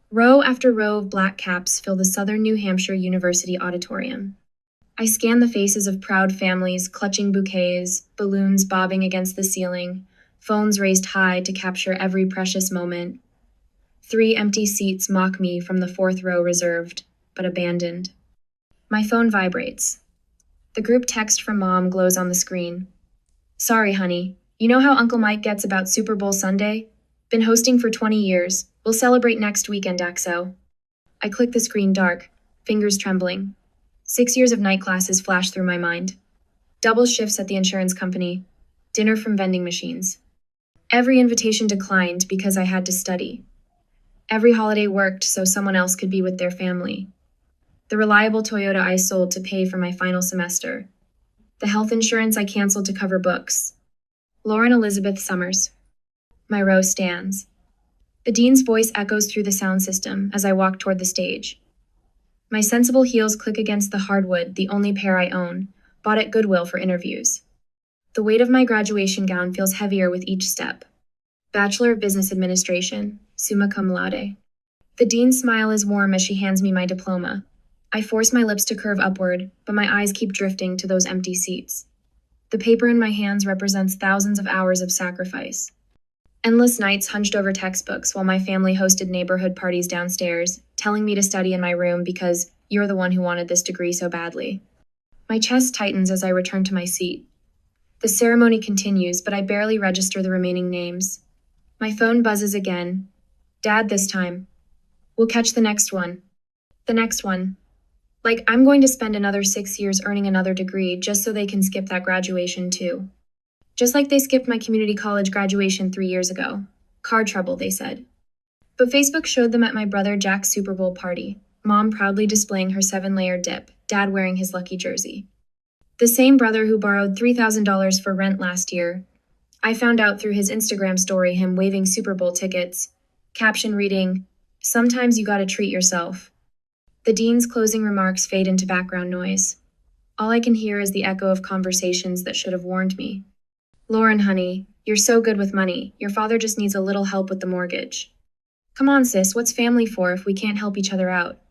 Row after row of black caps fill the Southern New Hampshire University auditorium. I scan the faces of proud families clutching bouquets, balloons bobbing against the ceiling, phones raised high to capture every precious moment. 3 empty seats mock me from the 4th row reserved, but abandoned. My phone vibrates. The group text from Mom glows on the screen. Sorry, honey. You know how Uncle Mike gets about Super Bowl Sunday? Been hosting for 20 years. We'll celebrate next weekend, XO. I click the screen dark, fingers trembling. 6 years of night classes flash through my mind. Double shifts at the insurance company. Dinner from vending machines. Every invitation declined because I had to study. Every holiday worked so someone else could be with their family. The reliable Toyota I sold to pay for my final semester. The health insurance I canceled to cover books. Lauren Elizabeth Summers. My row stands. The dean's voice echoes through the sound system as I walk toward the stage. My sensible heels click against the hardwood, the only pair I own, bought at Goodwill for interviews. The weight of my graduation gown feels heavier with each step. Bachelor of Business Administration, summa cum laude. The dean's smile is warm as she hands me my diploma. I force my lips to curve upward, but my eyes keep drifting to those empty seats. The paper in my hands represents thousands of hours of sacrifice. Endless nights hunched over textbooks while my family hosted neighborhood parties downstairs, telling me to study in my room because you're the one who wanted this degree so badly. My chest tightens as I return to my seat. The ceremony continues, but I barely register the remaining names. My phone buzzes again. Dad this time. We'll catch the next one. The next one. Like, I'm going to spend another 6 years earning another degree just so they can skip that graduation too. Just like they skipped my community college graduation 3 years ago. Car trouble, they said. But Facebook showed them at my brother Jack's Super Bowl party, Mom proudly displaying her 7-layer dip, Dad wearing his lucky jersey. The same brother who borrowed $3,000 for rent last year. I found out through his Instagram story him waving Super Bowl tickets, caption reading, "Sometimes you gotta treat yourself." The dean's closing remarks fade into background noise. All I can hear is the echo of conversations that should have warned me. Lauren, honey, you're so good with money. Your father just needs a little help with the mortgage. Come on, sis, what's family for if we can't help each other out?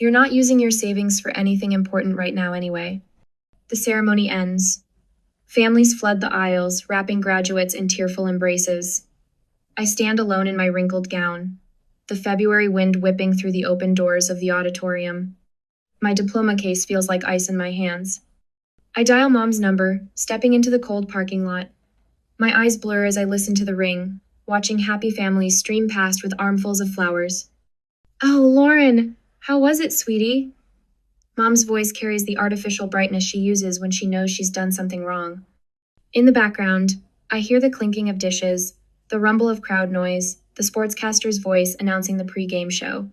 You're not using your savings for anything important right now anyway. The ceremony ends. Families flood the aisles, wrapping graduates in tearful embraces. I stand alone in my wrinkled gown, the February wind whipping through the open doors of the auditorium. My diploma case feels like ice in my hands. I dial Mom's number, stepping into the cold parking lot. My eyes blur as I listen to the ring, watching happy families stream past with armfuls of flowers. Oh, Lauren, how was it, sweetie? Mom's voice carries the artificial brightness she uses when she knows she's done something wrong. In the background, I hear the clinking of dishes, the rumble of crowd noise, the sportscaster's voice announcing the pre-game show.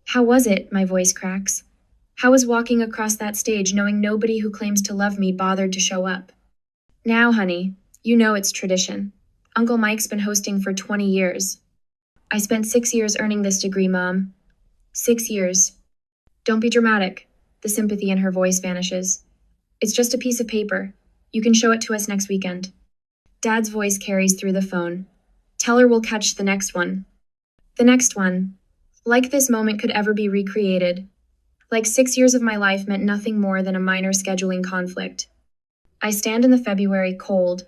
How was it? My voice cracks. How was walking across that stage knowing nobody who claims to love me bothered to show up? Now, honey, you know it's tradition. Uncle Mike's been hosting for 20 years. I spent 6 years earning this degree, Mom. 6 years. Don't be dramatic. The sympathy in her voice vanishes. It's just a piece of paper. You can show it to us next weekend. Dad's voice carries through the phone. Tell her we'll catch the next one. The next one. Like this moment could ever be recreated. Like 6 years of my life meant nothing more than a minor scheduling conflict. I stand in the February cold,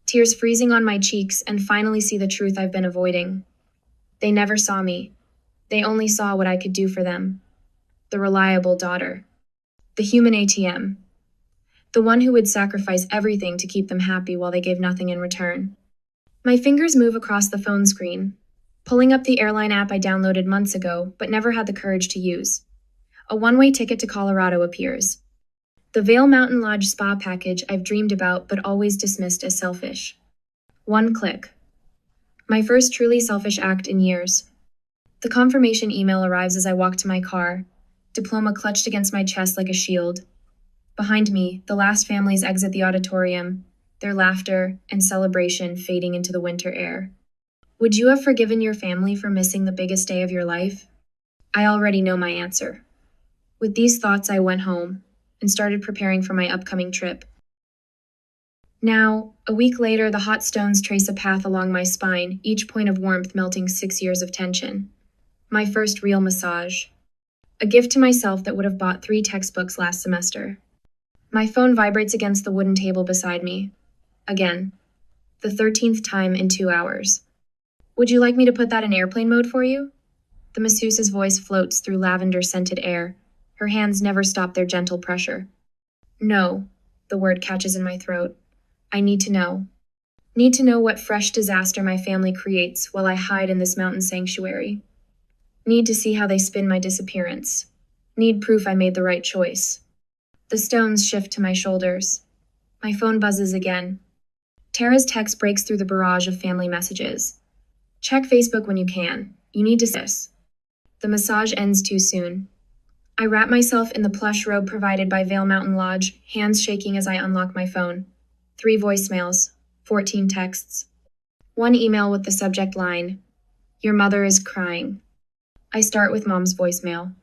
tears freezing on my cheeks, and finally see the truth I've been avoiding. They never saw me. They only saw what I could do for them. The reliable daughter. The human ATM. The one who would sacrifice everything to keep them happy while they gave nothing in return. My fingers move across the phone screen, pulling up the airline app I downloaded months ago but never had the courage to use. A one-way ticket to Colorado appears. The Vail Mountain Lodge spa package I've dreamed about but always dismissed as selfish. One click. My first truly selfish act in years. The confirmation email arrives as I walk to my car, diploma clutched against my chest like a shield. Behind me, the last families exit the auditorium, their laughter and celebration fading into the winter air. Would you have forgiven your family for missing the biggest day of your life? I already know my answer. With these thoughts, I went home and started preparing for my upcoming trip. Now, a week later, the hot stones trace a path along my spine, each point of warmth melting 6 years of tension. My first real massage. A gift to myself that would have bought 3 textbooks last semester. My phone vibrates against the wooden table beside me. Again. The 13th time in 2 hours. Would you like me to put that in airplane mode for you? The masseuse's voice floats through lavender-scented air. Her hands never stop their gentle pressure. No, the word catches in my throat. I need to know. Need to know what fresh disaster my family creates while I hide in this mountain sanctuary. Need to see how they spin my disappearance. Need proof I made the right choice. The stones shift to my shoulders. My phone buzzes again. Tara's text breaks through the barrage of family messages. Check Facebook when you can. You need to see this. The massage ends too soon. I wrap myself in the plush robe provided by Vale Mountain Lodge, hands shaking as I unlock my phone. 3 voicemails, 14 texts. 1 email with the subject line, "Your mother is crying." I start with Mom's voicemail.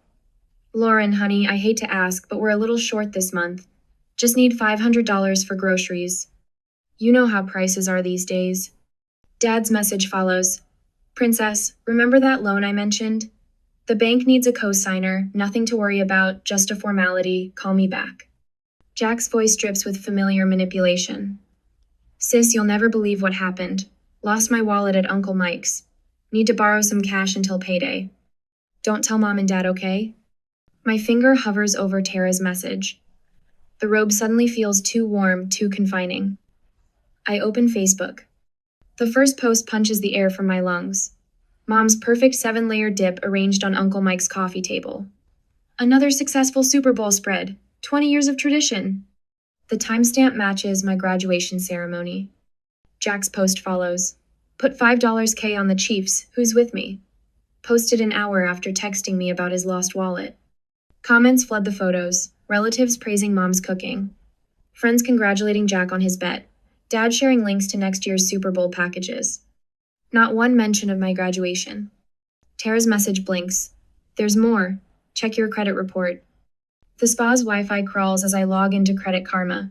"Lauren, honey, I hate to ask, but we're a little short this month. Just need $500 for groceries. You know how prices are these days." Dad's message follows. "Princess, remember that loan I mentioned? The bank needs a co-signer, nothing to worry about, just a formality, call me back." Jack's voice drips with familiar manipulation. "Sis, you'll never believe what happened. Lost my wallet at Uncle Mike's. Need to borrow some cash until payday. Don't tell Mom and Dad, okay?" My finger hovers over Tara's message. The robe suddenly feels too warm, too confining. I open Facebook. The first post punches the air from my lungs. Mom's perfect 7-layer dip arranged on Uncle Mike's coffee table. Another successful Super Bowl spread. 20 years of tradition. The timestamp matches my graduation ceremony. Jack's post follows. Put $5K on the Chiefs. Who's with me? Posted an hour after texting me about his lost wallet. Comments flood the photos. Relatives praising Mom's cooking. Friends congratulating Jack on his bet. Dad sharing links to next year's Super Bowl packages. Not one mention of my graduation. Tara's message blinks. "There's more. Check your credit report." The spa's Wi-Fi crawls as I log into Credit Karma.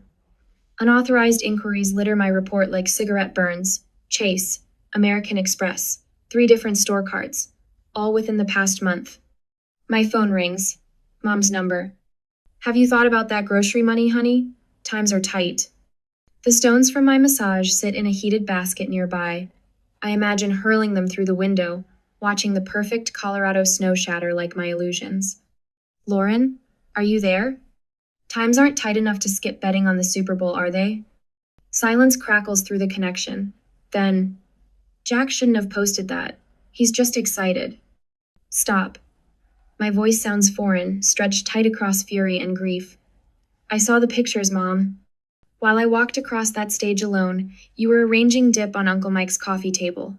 Unauthorized inquiries litter my report like cigarette burns. Chase, American Express, 3 different store cards, all within the past month. My phone rings. Mom's number. "Have you thought about that grocery money, honey? Times are tight." The stones from my massage sit in a heated basket nearby. I imagine hurling them through the window, watching the perfect Colorado snow shatter like my illusions. "Lauren, are you there? Times aren't tight enough to skip betting on the Super Bowl, are they?" Silence crackles through the connection. Then, "Jack shouldn't have posted that. He's just excited." Stop. My voice sounds foreign, stretched tight across fury and grief. "I saw the pictures, Mom. While I walked across that stage alone, you were arranging dip on Uncle Mike's coffee table.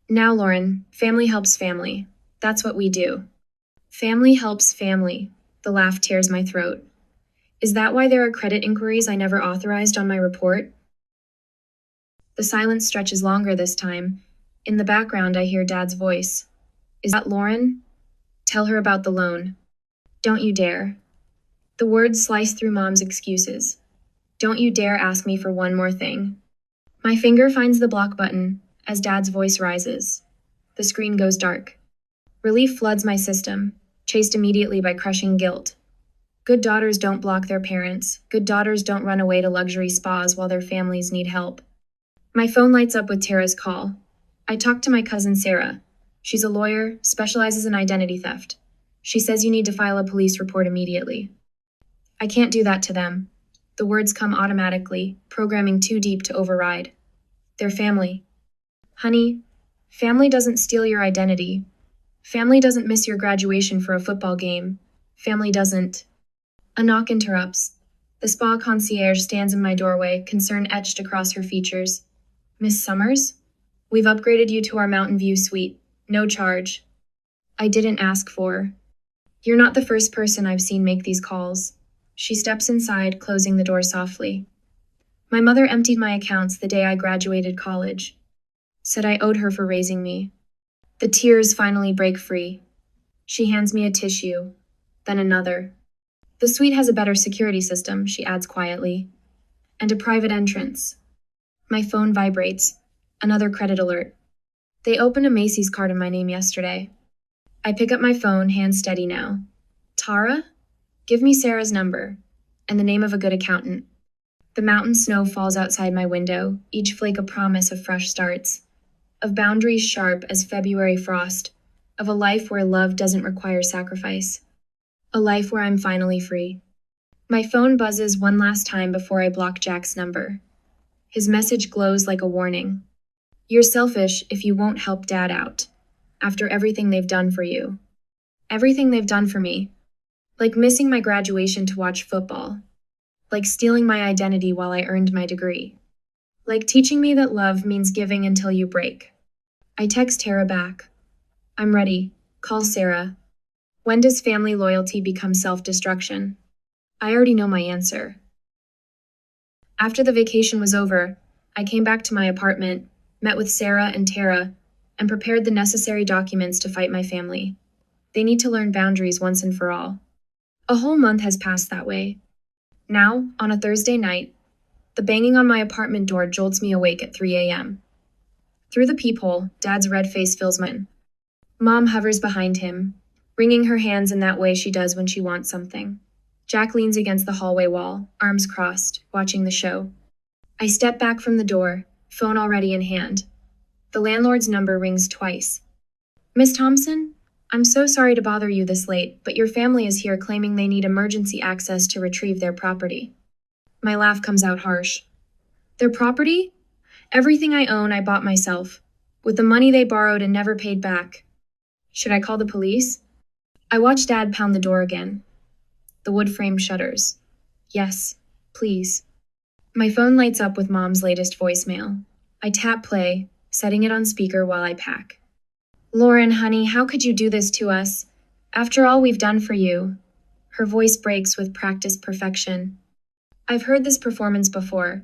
Now, Lauren, family helps family. That's what we do." Family helps family. The laugh tears my throat. Is that why there are credit inquiries I never authorized on my report? The silence stretches longer this time. In the background, I hear Dad's voice. "Is that Lauren? Tell her about the loan. Don't you dare." The words slice through Mom's excuses. "Don't you dare ask me for one more thing." My finger finds the block button as Dad's voice rises. The screen goes dark. Relief floods my system, chased immediately by crushing guilt. Good daughters don't block their parents. Good daughters don't run away to luxury spas while their families need help. My phone lights up with Tara's call. I talk to my cousin Sarah. She's a lawyer, specializes in identity theft. She says you need to file a police report immediately. I can't do that to them. The words come automatically, programming too deep to override. They're family. Honey, family doesn't steal your identity. Family doesn't miss your graduation for a football game. Family doesn't. A knock interrupts. The spa concierge stands in my doorway, concern etched across her features. "Miss Summers? We've upgraded you to our Mountain View suite. No charge." I didn't ask for. "You're not the first person I've seen make these calls." She steps inside, closing the door softly. "My mother emptied my accounts the day I graduated college. Said I owed her for raising me." The tears finally break free. She hands me a tissue, then another. "The suite has a better security system," she adds quietly, "and a private entrance." My phone vibrates. Another credit alert. "They opened a Macy's card in my name yesterday." I pick up my phone, hand steady now. Tara? Give me Sarah's number, and the name of a good accountant. The mountain snow falls outside my window, each flake a promise of fresh starts, of boundaries sharp as February frost, of a life where love doesn't require sacrifice, a life where I'm finally free. My phone buzzes one last time before I block Jack's number. His message glows like a warning. You're selfish if you won't help Dad out, after everything they've done for you. Everything they've done for me. Like missing my graduation to watch football. Like stealing my identity while I earned my degree. Like teaching me that love means giving until you break. I text Tara back. I'm ready. Call Sarah. When does family loyalty become self-destruction? I already know my answer. After the vacation was over, I came back to my apartment, met with Sarah and Tara, and prepared the necessary documents to fight my family. They need to learn boundaries once and for all. A whole month has passed that way. Now, on a Thursday night, the banging on my apartment door jolts me awake at 3 a.m. Through the peephole, Dad's red face fills mine. Mom hovers behind him, wringing her hands in that way she does when she wants something. Jack leans against the hallway wall, arms crossed, watching the show. I step back from the door, phone already in hand. The landlord's number rings twice. Miss Thompson? I'm so sorry to bother you this late, but your family is here claiming they need emergency access to retrieve their property. My laugh comes out harsh. Their property? Everything I own I bought myself, with the money they borrowed and never paid back. Should I call the police? I watch Dad pound the door again. The wood frame shudders. Yes, please. My phone lights up with Mom's latest voicemail. I tap play, setting it on speaker while I pack. Lauren, honey, how could you do this to us? After all we've done for you. Her voice breaks with practiced perfection. I've heard this performance before.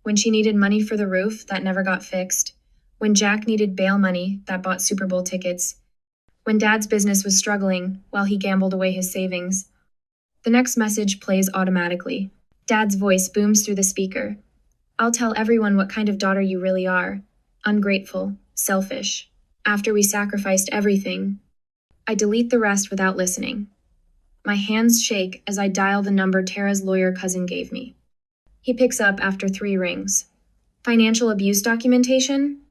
When she needed money for the roof, that never got fixed. When Jack needed bail money, that bought Super Bowl tickets. When Dad's business was struggling, while he gambled away his savings. The next message plays automatically. Dad's voice booms through the speaker. I'll tell everyone what kind of daughter you really are. Ungrateful, selfish. After we sacrificed everything. I delete the rest without listening. My hands shake as I dial the number Tara's lawyer cousin gave me. He picks up after 3 rings. Financial abuse documentation?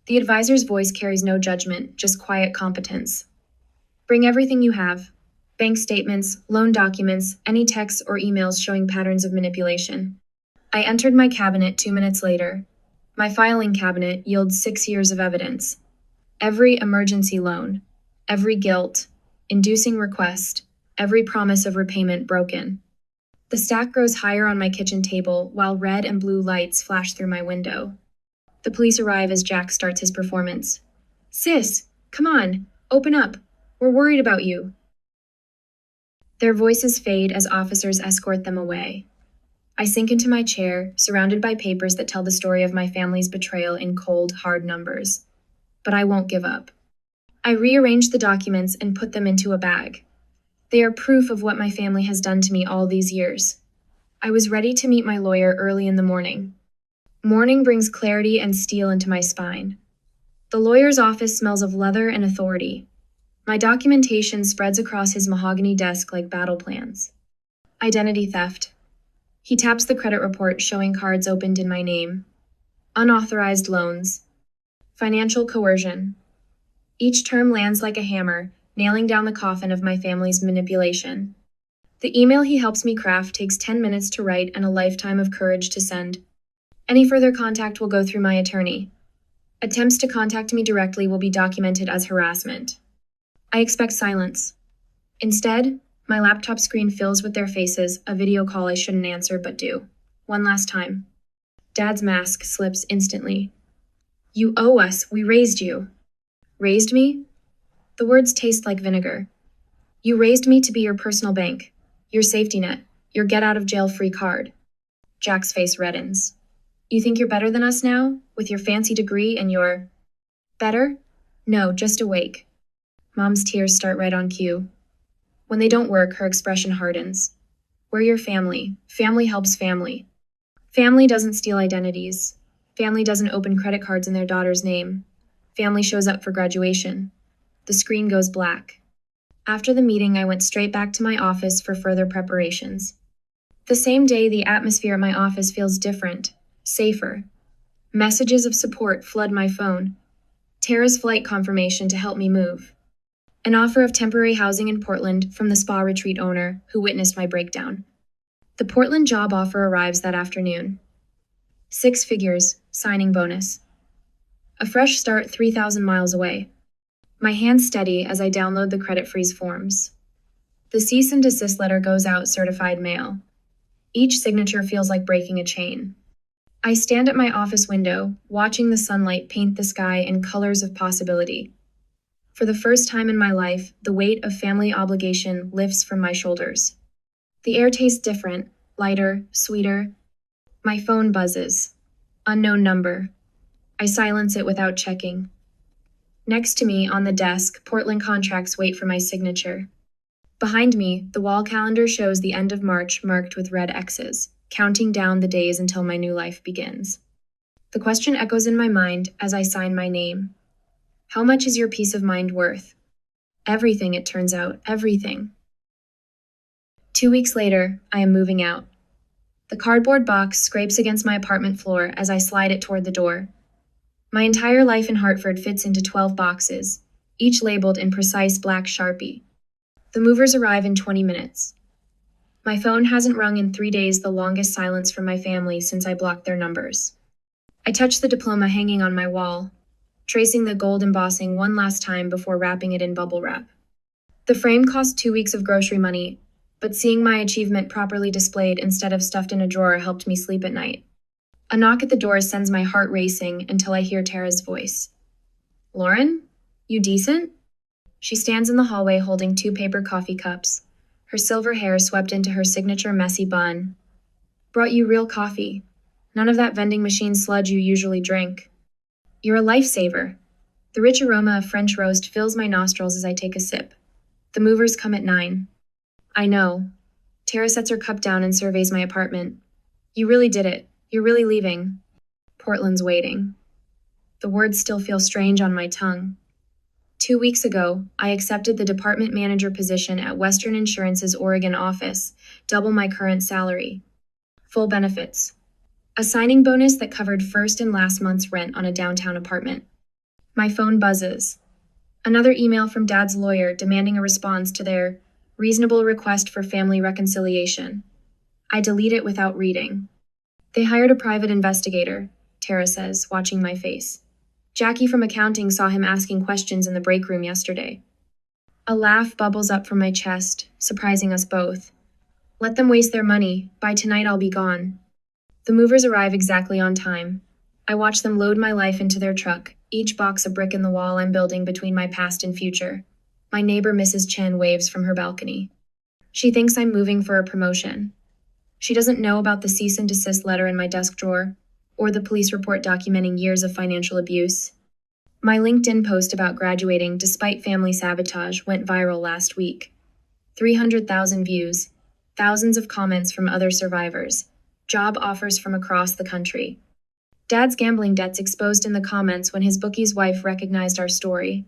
The advisor's voice carries no judgment, just quiet competence. Bring everything you have. Bank statements, loan documents, any texts or emails showing patterns of manipulation. I entered my cabinet 2 minutes later. My filing cabinet yields 6 years of evidence. Every emergency loan, every guilt, inducing request, every promise of repayment broken. The stack grows higher on my kitchen table while red and blue lights flash through my window. The police arrive as Jack starts his performance. Sis, come on, open up. We're worried about you. Their voices fade as officers escort them away. I sink into my chair, surrounded by papers that tell the story of my family's betrayal in cold, hard numbers. But I won't give up. I rearrange the documents and put them into a bag. They are proof of what my family has done to me all these years. I was ready to meet my lawyer early in the morning. Morning brings clarity and steel into my spine. The lawyer's office smells of leather and authority. My documentation spreads across his mahogany desk like battle plans. Identity theft. He taps the credit report showing cards opened in my name. Unauthorized loans. Financial coercion. Each term lands like a hammer, nailing down the coffin of my family's manipulation. The email he helps me craft takes 10 minutes to write and a lifetime of courage to send. Any further contact will go through my attorney. Attempts to contact me directly will be documented as harassment. I expect silence. Instead, my laptop screen fills with their faces, a video call I shouldn't answer but do. One last time. Dad's mask slips instantly. You owe us. We raised you. Raised me? The words taste like vinegar. You raised me to be your personal bank, your safety net, your get-out-of-jail-free card. Jack's face reddens. You think you're better than us now, with your fancy degree and your... Better? No, just awake. Mom's tears start right on cue. When they don't work, her expression hardens. We're your family. Family helps family. Family doesn't steal identities. Family doesn't open credit cards in their daughter's name. Family shows up for graduation. The screen goes black. After the meeting, I went straight back to my office for further preparations. The same day, the atmosphere at my office feels different, safer. Messages of support flood my phone. Tara's flight confirmation to help me move. An offer of temporary housing in Portland from the spa retreat owner who witnessed my breakdown. The Portland job offer arrives that afternoon. 6 figures, signing bonus. A fresh start 3,000 miles away. My hands steady as I download the credit freeze forms. The cease and desist letter goes out certified mail. Each signature feels like breaking a chain. I stand at my office window, watching the sunlight paint the sky in colors of possibility. For the first time in my life, the weight of family obligation lifts from my shoulders. The air tastes different, lighter, sweeter. My phone buzzes. Unknown number. I silence it without checking. Next to me, on the desk, Portland contracts wait for my signature. Behind me, the wall calendar shows the end of March marked with red X's, counting down the days until my new life begins. The question echoes in my mind as I sign my name. How much is your peace of mind worth? Everything, it turns out, everything. 2 weeks later, I am moving out. The cardboard box scrapes against my apartment floor as I slide it toward the door. My entire life in Hartford fits into 12 boxes, each labeled in precise black Sharpie. The movers arrive in 20 minutes. My phone hasn't rung in 3 days, the longest silence from my family since I blocked their numbers. I touch the diploma hanging on my wall, tracing the gold embossing one last time before wrapping it in bubble wrap. The frame cost 2 weeks of grocery money, but seeing my achievement properly displayed instead of stuffed in a drawer helped me sleep at night. A knock at the door sends my heart racing until I hear Tara's voice. Lauren? You decent? She stands in the hallway holding 2 paper coffee cups, her silver hair swept into her signature messy bun. Brought you real coffee. None of that vending machine sludge you usually drink. You're a lifesaver. The rich aroma of French roast fills my nostrils as I take a sip. The movers come at 9. I know. Tara sets her cup down and surveys my apartment. You really did it. You're really leaving. Portland's waiting. The words still feel strange on my tongue. 2 weeks ago, I accepted the department manager position at Western Insurance's Oregon office, double my current salary. Full benefits. A signing bonus that covered first and last month's rent on a downtown apartment. My phone buzzes. Another email from Dad's lawyer demanding a response to their reasonable request for family reconciliation. I delete it without reading. They hired a private investigator, Tara says, watching my face. Jackie from accounting saw him asking questions in the break room yesterday. A laugh bubbles up from my chest, surprising us both. Let them waste their money. By tonight I'll be gone. The movers arrive exactly on time. I watch them load my life into their truck, each box a brick in the wall I'm building between my past and future. My neighbor Mrs. Chen waves from her balcony. She thinks I'm moving for a promotion. She doesn't know about the cease and desist letter in my desk drawer, or the police report documenting years of financial abuse. My LinkedIn post about graduating despite family sabotage went viral last week. 300,000 views, thousands of comments from other survivors, job offers from across the country. Dad's gambling debts exposed in the comments when his bookie's wife recognized our story.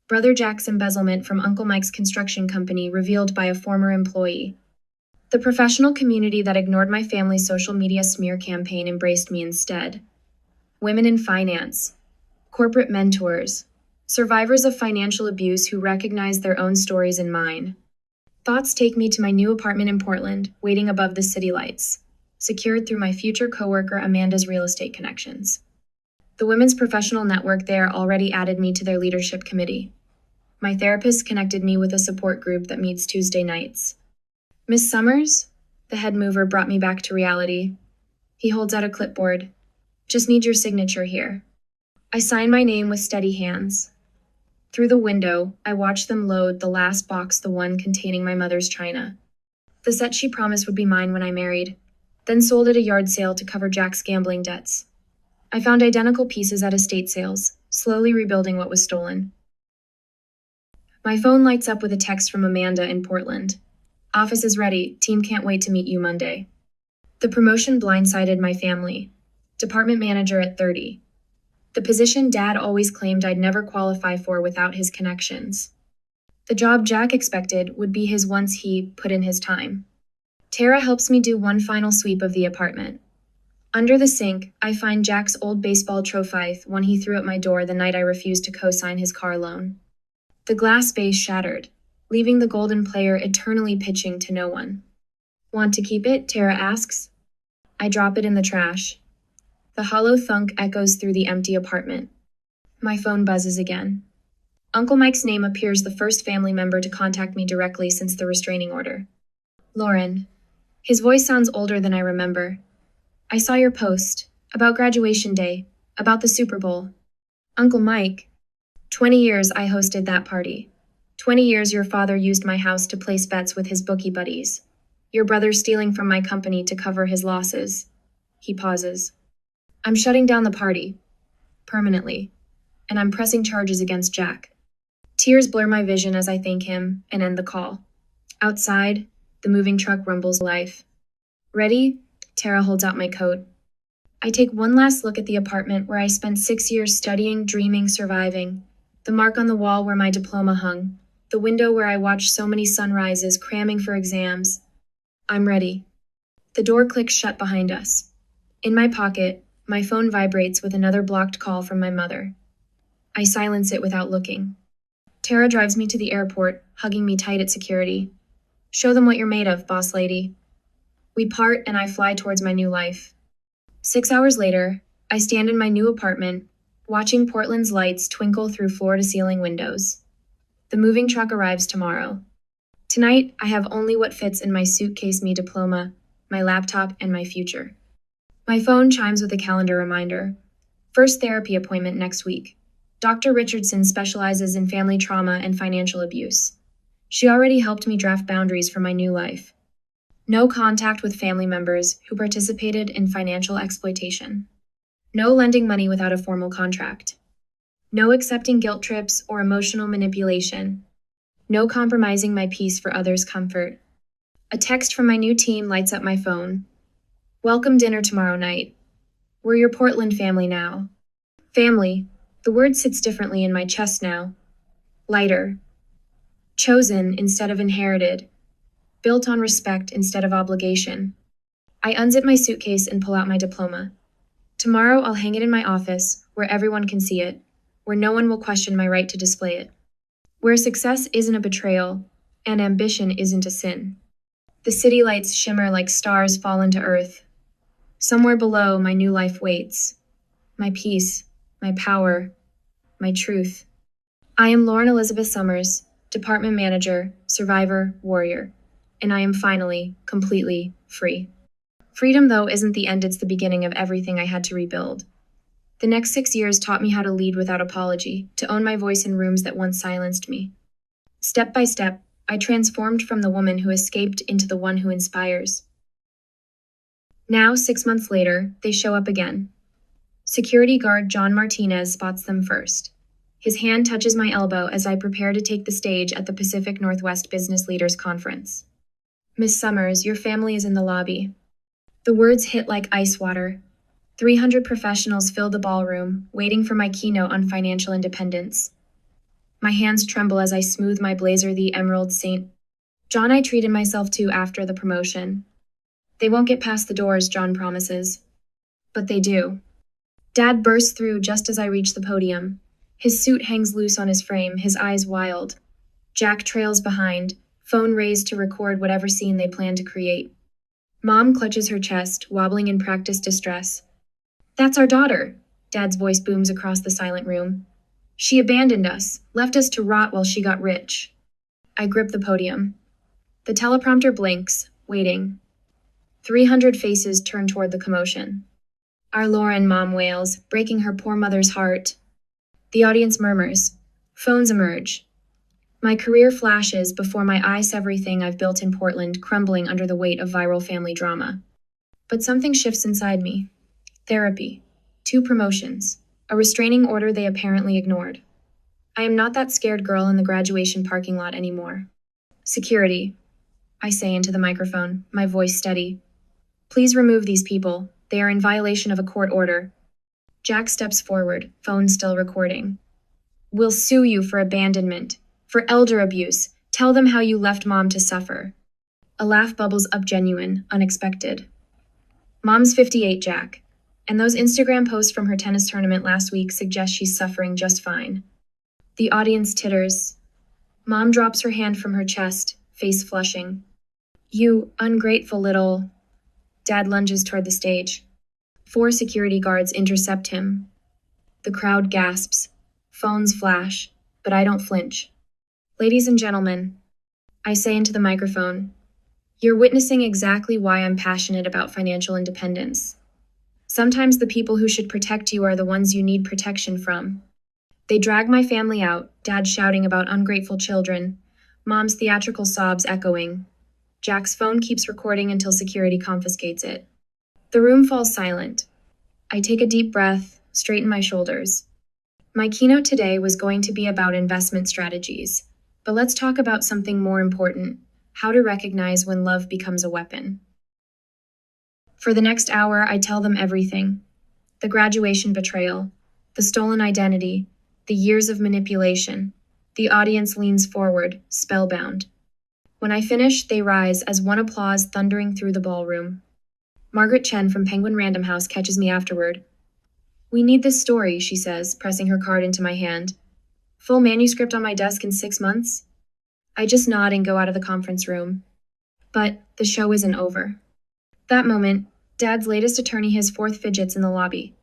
Brother Jack's embezzlement from Uncle Mike's construction company revealed by a former employee. The professional community that ignored my family's social media smear campaign embraced me instead. Women in finance, corporate mentors, survivors of financial abuse who recognized their own stories in mine. Thoughts take me to my new apartment in Portland, waiting above the city lights, secured through my future coworker Amanda's real estate connections. The women's professional network there already added me to their leadership committee. My therapist connected me with a support group that meets Tuesday nights. Miss Summers, the head mover, brought me back to reality. He holds out a clipboard. Just need your signature here. I sign my name with steady hands. Through the window, I watch them load the last box, the one containing my mother's china. The set she promised would be mine when I married, then sold at a yard sale to cover Jack's gambling debts. I found identical pieces at estate sales, slowly rebuilding what was stolen. My phone lights up with a text from Amanda in Portland. Office is ready. Team can't wait to meet you Monday. The promotion blindsided my family. Department manager at 30. The position Dad always claimed I'd never qualify for without his connections. The job Jack expected would be his once he put in his time. Tara helps me do one final sweep of the apartment. Under the sink, I find Jack's old baseball trophy, one he threw at my door the night I refused to co-sign his car loan. The glass vase shattered, leaving the golden player eternally pitching to no one. Want to keep it? Tara asks. I drop it in the trash. The hollow thunk echoes through the empty apartment. My phone buzzes again. Uncle Mike's name appears the first family member to contact me directly since the restraining order. Lauren. His voice sounds older than I remember. I saw your post. About graduation day. About the Super Bowl. Uncle Mike. 20 years I hosted that party. 20 years your father used my house to place bets with his bookie buddies. Your brother stealing from my company to cover his losses. He pauses. I'm shutting down the party. Permanently. And I'm pressing charges against Jack. Tears blur my vision as I thank him and end the call. Outside, the moving truck rumbles life. Ready? Tara holds out my coat. I take one last look at the apartment where I spent 6 years studying, dreaming, surviving. The mark on the wall where my diploma hung. The window where I watched so many sunrises, cramming for exams. I'm ready. The door clicks shut behind us. In my pocket, my phone vibrates with another blocked call from my mother. I silence it without looking. Tara drives me to the airport, hugging me tight at security. Show them what you're made of, boss lady. We part and I fly towards my new life. 6 hours later, I stand in my new apartment, watching Portland's lights twinkle through floor-to-ceiling windows. The moving truck arrives tomorrow. Tonight, I have only what fits in my suitcase me diploma, my laptop, and my future. My phone chimes with a calendar reminder. First therapy appointment next week. Dr. Richardson specializes in family trauma and financial abuse. She already helped me draft boundaries for my new life. No contact with family members who participated in financial exploitation. No lending money without a formal contract. No accepting guilt trips or emotional manipulation. No compromising my peace for others' comfort. A text from my new team lights up my phone. Welcome dinner tomorrow night. We're your Portland family now. Family. The word sits differently in my chest now. Lighter. Chosen instead of inherited. Built on respect instead of obligation. I unzip my suitcase and pull out my diploma. Tomorrow I'll hang it in my office, where everyone can see it, where no one will question my right to display it. Where success isn't a betrayal, and ambition isn't a sin. The city lights shimmer like stars fallen to earth. Somewhere below, my new life waits. My peace, my power, my truth. I am Lauren Elizabeth Summers, department manager, survivor, warrior. And I am finally, completely free. Freedom, though, isn't the end, it's the beginning of everything I had to rebuild. The next 6 years taught me how to lead without apology, to own my voice in rooms that once silenced me. Step by step, I transformed from the woman who escaped into the one who inspires. Now, 6 months later, they show up again. Security guard John Martinez spots them first. His hand touches my elbow as I prepare to take the stage at the Pacific Northwest Business Leaders Conference. Miss Summers, your family is in the lobby. The words hit like ice water. 300 professionals fill the ballroom, waiting for my keynote on financial independence. My hands tremble as I smooth my blazer, the Emerald Saint. John I treated myself to after the promotion. They won't get past the doors, John promises. But they do. Dad bursts through just as I reach the podium. His suit hangs loose on his frame, his eyes wild. Jack trails behind, phone raised to record whatever scene they plan to create. Mom clutches her chest, wobbling in practiced distress. That's our daughter, Dad's voice booms across the silent room. She abandoned us, left us to rot while she got rich. I grip the podium. The teleprompter blinks, waiting. 300 faces turn toward the commotion. Our Lauren, Mom wails, breaking her poor mother's heart. The audience murmurs. Phones emerge. My career flashes before my eyes, everything I've built in Portland crumbling under the weight of viral family drama. But something shifts inside me. Therapy. 2 promotions. A restraining order they apparently ignored. I am not that scared girl in the graduation parking lot anymore. Security. I say into the microphone, my voice steady. Please remove these people. They are in violation of a court order. Jack steps forward, phone still recording. We'll sue you for abandonment. For elder abuse, tell them how you left mom to suffer. A laugh bubbles up, genuine, unexpected. Mom's 58, Jack. And those Instagram posts from her tennis tournament last week suggest she's suffering just fine. The audience titters. Mom drops her hand from her chest, face flushing. You ungrateful little... Dad lunges toward the stage. 4 security guards intercept him. The crowd gasps. Phones flash, but I don't flinch. Ladies and gentlemen, I say into the microphone, you're witnessing exactly why I'm passionate about financial independence. Sometimes the people who should protect you are the ones you need protection from. They drag my family out, Dad shouting about ungrateful children, Mom's theatrical sobs echoing. Jack's phone keeps recording until security confiscates it. The room falls silent. I take a deep breath, straighten my shoulders. My keynote today was going to be about investment strategies, but let's talk about something more important, how to recognize when love becomes a weapon. For the next hour, I tell them everything. The graduation betrayal, the stolen identity, the years of manipulation. The audience leans forward, spellbound. When I finish, they rise as one applause thundering through the ballroom. Margaret Chen from Penguin Random House catches me afterward. We need this story, she says, pressing her card into my hand. Full manuscript on my desk in 6 months? I just nod and go out of the conference room. But the show isn't over. That moment, Dad's latest attorney has 4th fidgets in the lobby.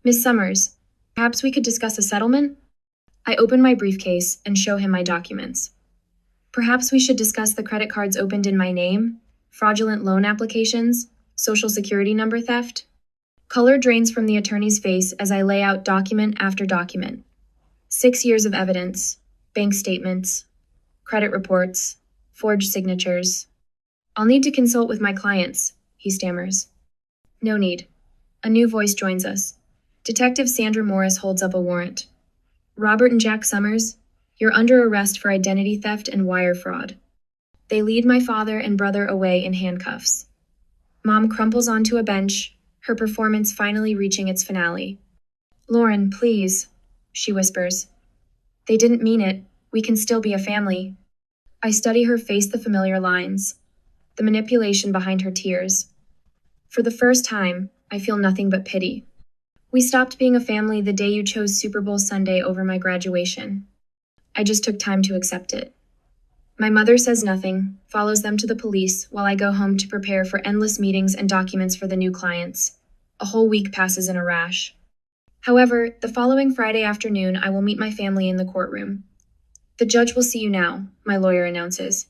Miss Summers, perhaps we could discuss a settlement? I open my briefcase and show him my documents. Perhaps we should discuss the credit cards opened in my name, fraudulent loan applications, social security number theft. Color drains from the attorney's face as I lay out document after document. 6 years of evidence, bank statements, credit reports, forged signatures. I'll need to consult with my clients, he stammers. No need. A new voice joins us. Detective Sandra Morris holds up a warrant. Robert and Jack Summers, you're under arrest for identity theft and wire fraud. They lead my father and brother away in handcuffs. Mom crumples onto a bench, her performance finally reaching its finale. Lauren, please, she whispers. They didn't mean it. We can still be a family. I study her face, the familiar lines, the manipulation behind her tears. For the first time, I feel nothing but pity. We stopped being a family the day you chose Super Bowl Sunday over my graduation. I just took time to accept it. My mother says nothing, follows them to the police while I go home to prepare for endless meetings and documents for the new clients. A whole week passes in a rash. However, the following Friday afternoon, I will meet my family in the courtroom. The judge will see you now, my lawyer announces.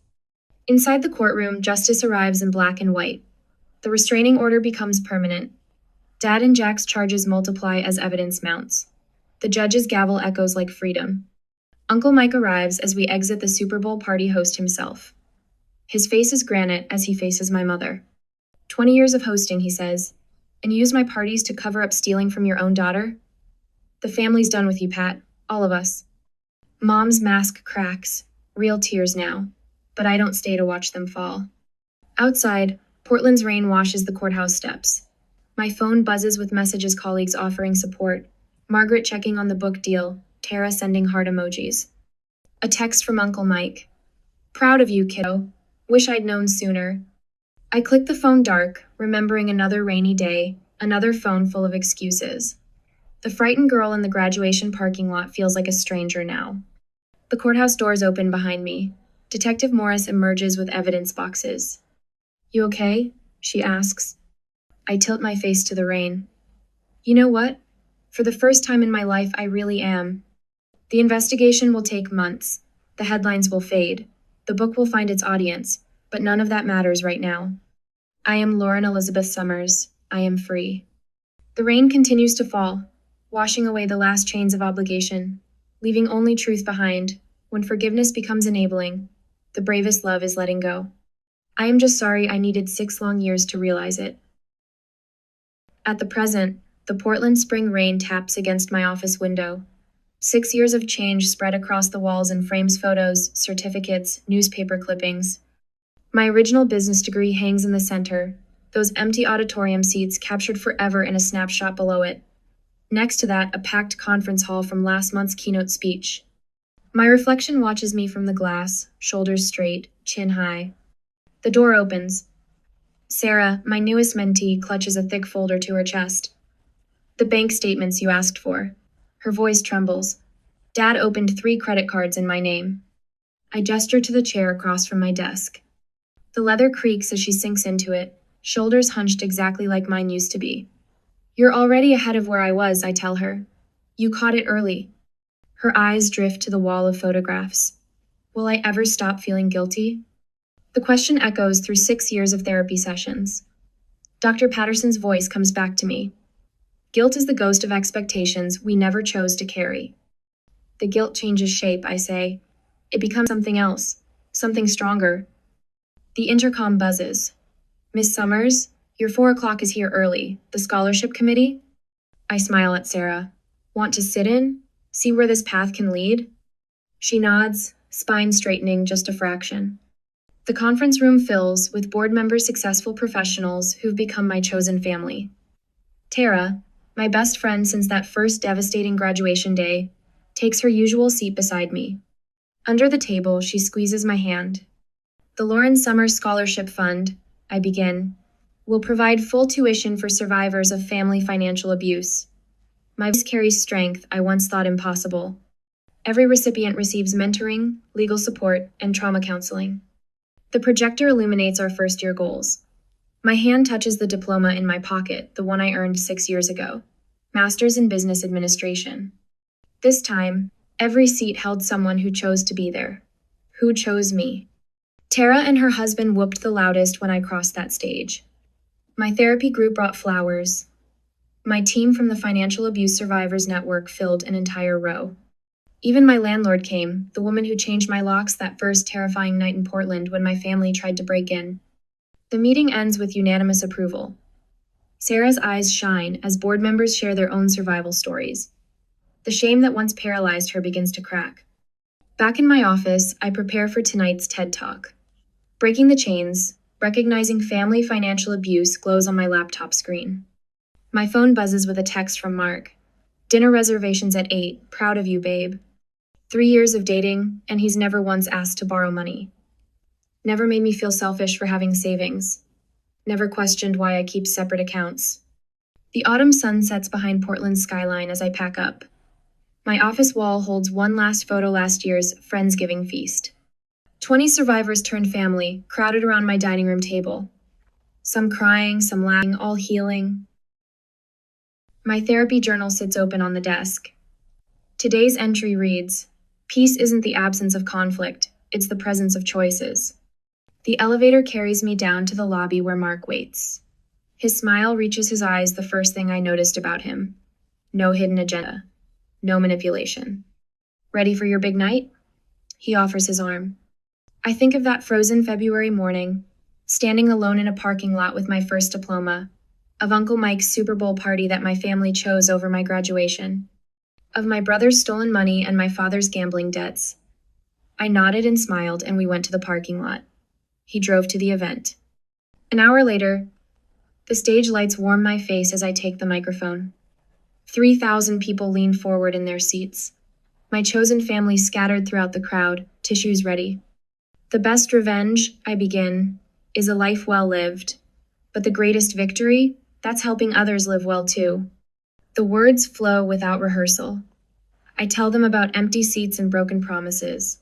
Inside the courtroom, justice arrives in black and white. The restraining order becomes permanent. Dad and Jack's charges multiply as evidence mounts. The judge's gavel echoes like freedom. Uncle Mike arrives as we exit the Super Bowl party host himself. His face is granite as he faces my mother. 20 years of hosting, he says, and you use my parties to cover up stealing from your own daughter? The family's done with you, Pat. All of us. Mom's mask cracks. Real tears now. But I don't stay to watch them fall. Outside, Portland's rain washes the courthouse steps. My phone buzzes with messages, colleagues offering support. Margaret checking on the book deal. Tara sending heart emojis. A text from Uncle Mike. Proud of you, kiddo. Wish I'd known sooner. I click the phone dark, remembering another rainy day, another phone full of excuses. The frightened girl in the graduation parking lot feels like a stranger now. The courthouse doors open behind me. Detective Morris emerges with evidence boxes. You okay? She asks. I tilt my face to the rain. You know what? For the first time in my life, I really am. The investigation will take months. The headlines will fade. The book will find its audience, but none of that matters right now. I am Lauren Elizabeth Summers. I am free. The rain continues to fall, washing away the last chains of obligation, leaving only truth behind. When forgiveness becomes enabling, the bravest love is letting go. I am just sorry I needed 6 long years to realize it. At the present, the Portland spring rain taps against my office window. 6 years of change spread across the walls and frames photos, certificates, newspaper clippings. My original business degree hangs in the center, those empty auditorium seats captured forever in a snapshot below it. Next to that, a packed conference hall from last month's keynote speech. My reflection watches me from the glass, shoulders straight, chin high. The door opens. Sarah, my newest mentee, clutches a thick folder to her chest. The bank statements you asked for. Her voice trembles. Dad opened 3 credit cards in my name. I gesture to the chair across from my desk. The leather creaks as she sinks into it, shoulders hunched exactly like mine used to be. You're already ahead of where I was, I tell her. You caught it early. Her eyes drift to the wall of photographs. Will I ever stop feeling guilty? The question echoes through 6 years of therapy sessions. Dr. Patterson's voice comes back to me. Guilt is the ghost of expectations we never chose to carry. The guilt changes shape, I say. It becomes something else, something stronger. The intercom buzzes. Miss Summers, your 4 o'clock is here early. The scholarship committee? I smile at Sarah. Want to sit in? See where this path can lead? She nods, spine straightening just a fraction. The conference room fills with board members, successful professionals who've become my chosen family. Tara, my best friend since that first devastating graduation day, takes her usual seat beside me. Under the table, she squeezes my hand. The Lauren Summers Scholarship Fund, I begin, will provide full tuition for survivors of family financial abuse. My voice carries strength I once thought impossible. Every recipient receives mentoring, legal support, and trauma counseling. The projector illuminates our first-year goals. My hand touches the diploma in my pocket, the one I earned 6 years ago. Master's in Business Administration. This time, every seat held someone who chose to be there. Who chose me? Tara and her husband whooped the loudest when I crossed that stage. My therapy group brought flowers. My team from the Financial Abuse Survivors Network filled an entire row. Even my landlord came, the woman who changed my locks that first terrifying night in Portland when my family tried to break in. The meeting ends with unanimous approval. Sarah's eyes shine as board members share their own survival stories. The shame that once paralyzed her begins to crack. Back in my office, I prepare for tonight's TED Talk. Breaking the chains, recognizing family financial abuse glows on my laptop screen. My phone buzzes with a text from Mark. Dinner reservations at 8, proud of you, babe. 3 years of dating, and he's never once asked to borrow money. Never made me feel selfish for having savings. Never questioned why I keep separate accounts. The autumn sun sets behind Portland's skyline as I pack up. My office wall holds one last photo last year's Friendsgiving feast. 20 survivors turned family, crowded around my dining room table. Some crying, some laughing, all healing. My therapy journal sits open on the desk. Today's entry reads, "Peace isn't the absence of conflict, it's the presence of choices." The elevator carries me down to the lobby where Mark waits. His smile reaches his eyes, the first thing I noticed about him. No hidden agenda. No manipulation. Ready for your big night? He offers his arm. I think of that frozen February morning, standing alone in a parking lot with my first diploma, of Uncle Mike's Super Bowl party that my family chose over my graduation, of my brother's stolen money and my father's gambling debts. I nodded and smiled, and we went to the parking lot. He drove to the event. An hour later, the stage lights warm my face as I take the microphone. 3,000 people lean forward in their seats. My chosen family scattered throughout the crowd, tissues ready. The best revenge, I begin, is a life well lived. But the greatest victory, that's helping others live well too. The words flow without rehearsal. I tell them about empty seats and broken promises,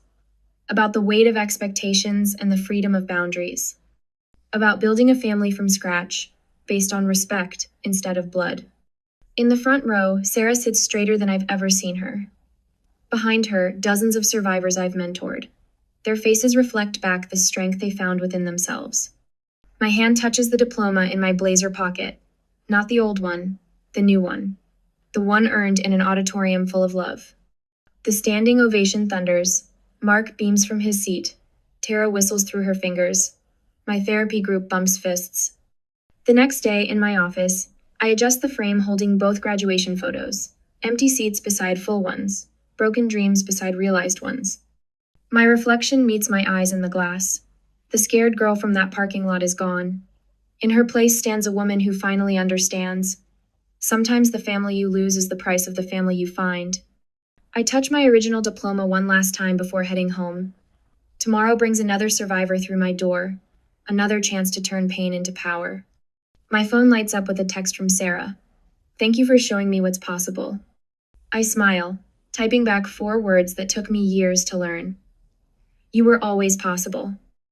about the weight of expectations and the freedom of boundaries, about building a family from scratch, based on respect instead of blood. In the front row, Sarah sits straighter than I've ever seen her. Behind her, dozens of survivors I've mentored. Their faces reflect back the strength they found within themselves. My hand touches the diploma in my blazer pocket. Not the old one, the new one. The one earned in an auditorium full of love. The standing ovation thunders. Mark beams from his seat. Tara whistles through her fingers. My therapy group bumps fists. The next day, in my office, I adjust the frame holding both graduation photos. Empty seats beside full ones. Broken dreams beside realized ones. My reflection meets my eyes in the glass. The scared girl from that parking lot is gone. In her place stands a woman who finally understands. Sometimes the family you lose is the price of the family you find. I touch my original diploma one last time before heading home. Tomorrow brings another survivor through my door, another chance to turn pain into power. My phone lights up with a text from Sarah. Thank you for showing me what's possible. I smile, typing back 4 words that took me years to learn. You were always possible.